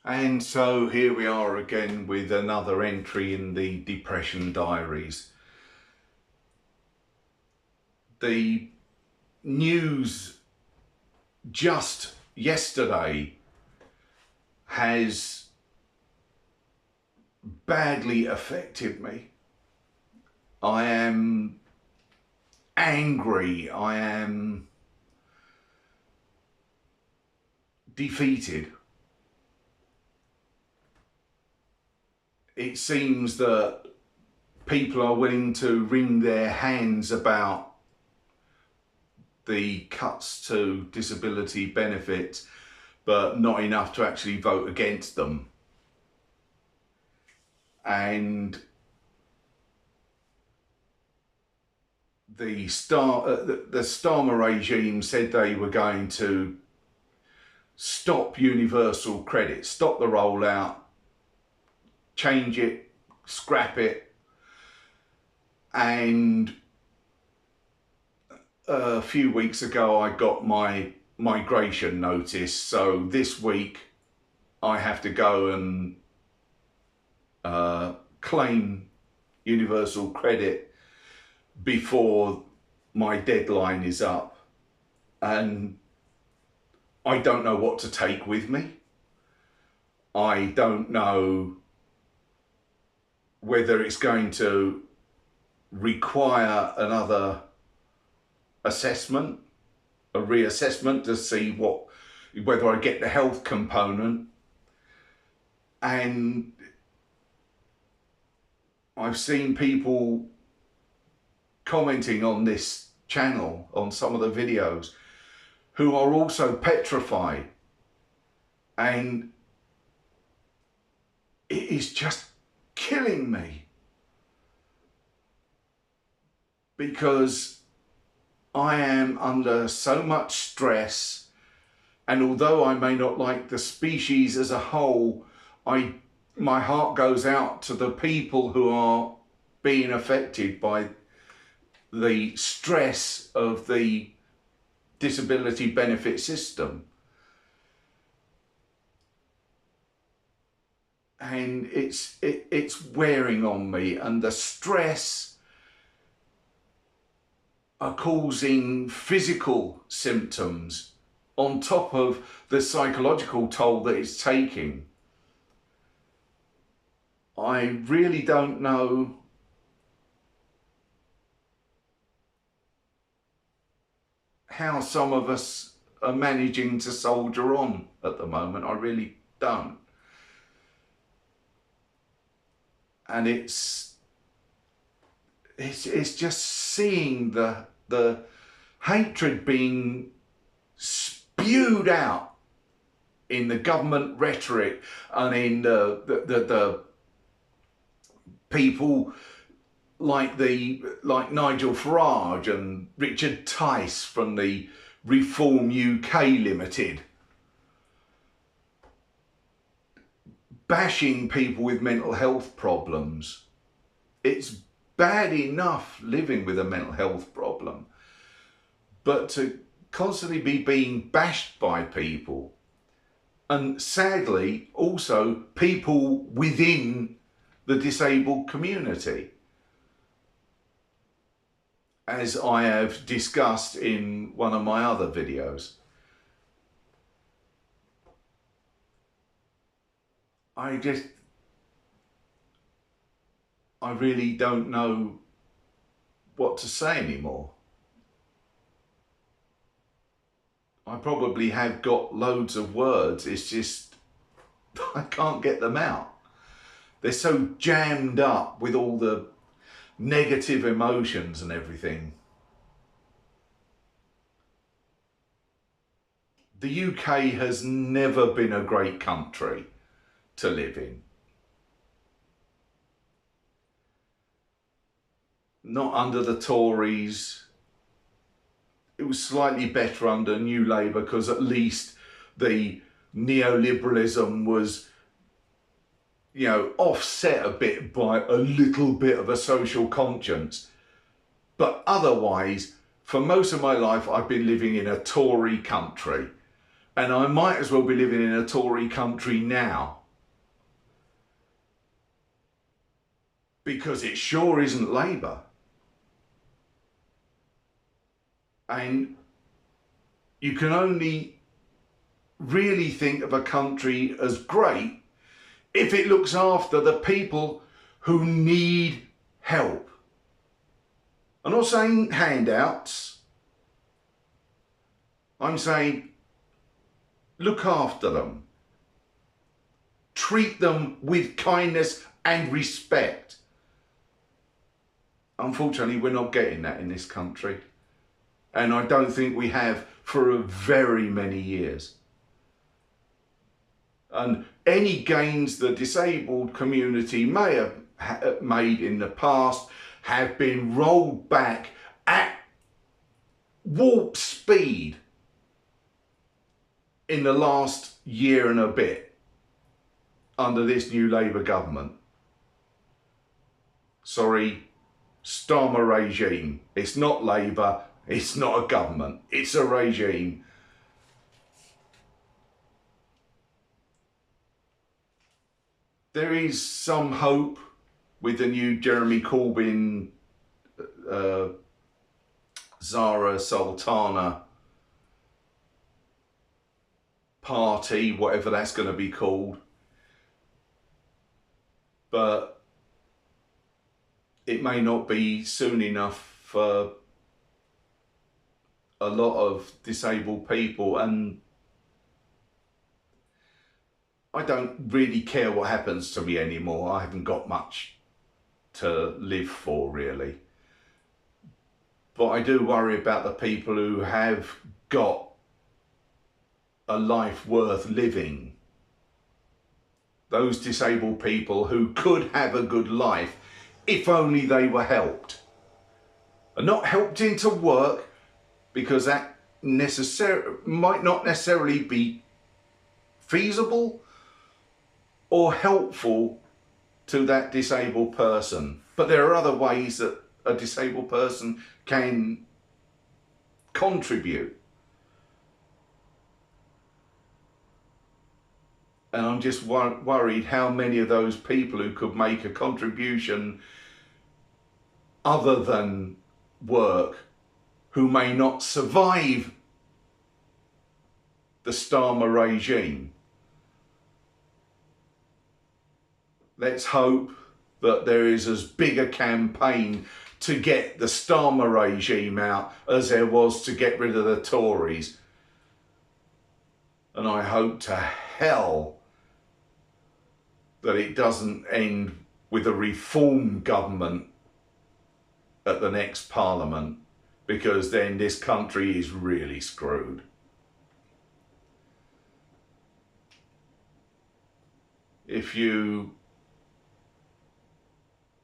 And so here we are again with another entry in the Depression Diaries. The news just yesterday has badly affected me. I am angry, I am defeated. It seems that people are willing to wring their hands about the cuts to disability benefits, but not enough to actually vote against them. And the Starmer regime said they were going to stop universal credit, stop the rollout, change it, scrap it. And a few weeks ago I got my migration notice, so this week I have to go and claim universal credit before my deadline is up, and I don't know what to take with me. I don't know whether it's going to require another assessment, a reassessment to see whether I get the health component. And I've seen people commenting on this channel, on some of the videos, who are also petrified, and it is just killing me, because I am under so much stress, and although I may not like the species as a whole, my heart goes out to the people who are being affected by the stress of the disability benefit system. And it's wearing on me, and the stress are causing physical symptoms on top of the psychological toll that it's taking. I really don't know how some of us are managing to soldier on at the moment. I really don't. And it's just seeing the hatred being spewed out in the government rhetoric, and in the people like Nigel Farage and Richard Tice from the Reform UK Limited, bashing people with mental health problems. It's bad enough living with a mental health problem, but to constantly be being bashed by people, and sadly also people within the disabled community, as I have discussed in one of my other videos. I really don't know what to say anymore. I probably have got loads of words, it's just I can't get them out. They're so jammed up with all the negative emotions and everything. The UK has never been a great country to live in. Not under the Tories. It was slightly better under New Labour, because at least the neoliberalism was, you know, offset a bit by a little bit of a social conscience. But otherwise, for most of my life, I've been living in a Tory country, And I might as well be living in a Tory country now, because it sure isn't Labour. And you can only really think of a country as great if it looks after the people who need help. I'm not saying handouts. I'm saying look after them. Treat them with kindness and respect. Unfortunately, we're not getting that in this country. And I don't think we have for a very many years. And any gains the disabled community may have made in the past have been rolled back at warp speed in the last year and a bit under this new Labour government. Sorry, Starmer regime. It's not Labour, it's not a government, it's a regime. There is some hope with the new Jeremy Corbyn, Zara Sultana party, whatever that's going to be called. But it may not be soon enough for a lot of disabled people, and I don't really care what happens to me anymore. I haven't got much to live for, really. But I do worry about the people who have got a life worth living. Those disabled people who could have a good life if only they were helped. And not helped into work, because that might not necessarily be feasible or helpful to that disabled person. But there are other ways that a disabled person can contribute. And I'm just worried how many of those people who could make a contribution other than work, who may not survive the Starmer regime. Let's hope that there is as big a campaign to get the Starmer regime out as there was to get rid of the Tories. And I hope to hell that it doesn't end with a reform government at the next Parliament, because then this country is really screwed. If you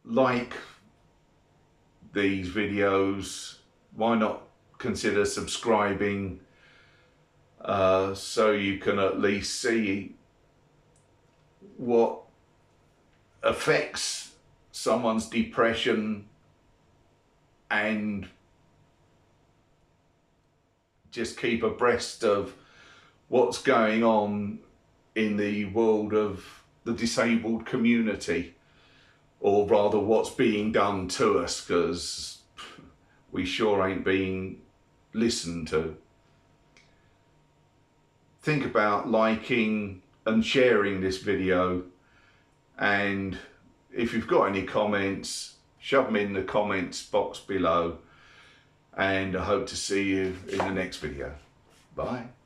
like these videos, why not consider subscribing so you can at least see what affects someone's depression, and just keep abreast of what's going on in the world of the disabled community, or rather what's being done to us, because we sure ain't being listened to. Think about liking and sharing this video, and if you've got any comments, shove them in the comments box below, and I hope to see you in the next video. Bye.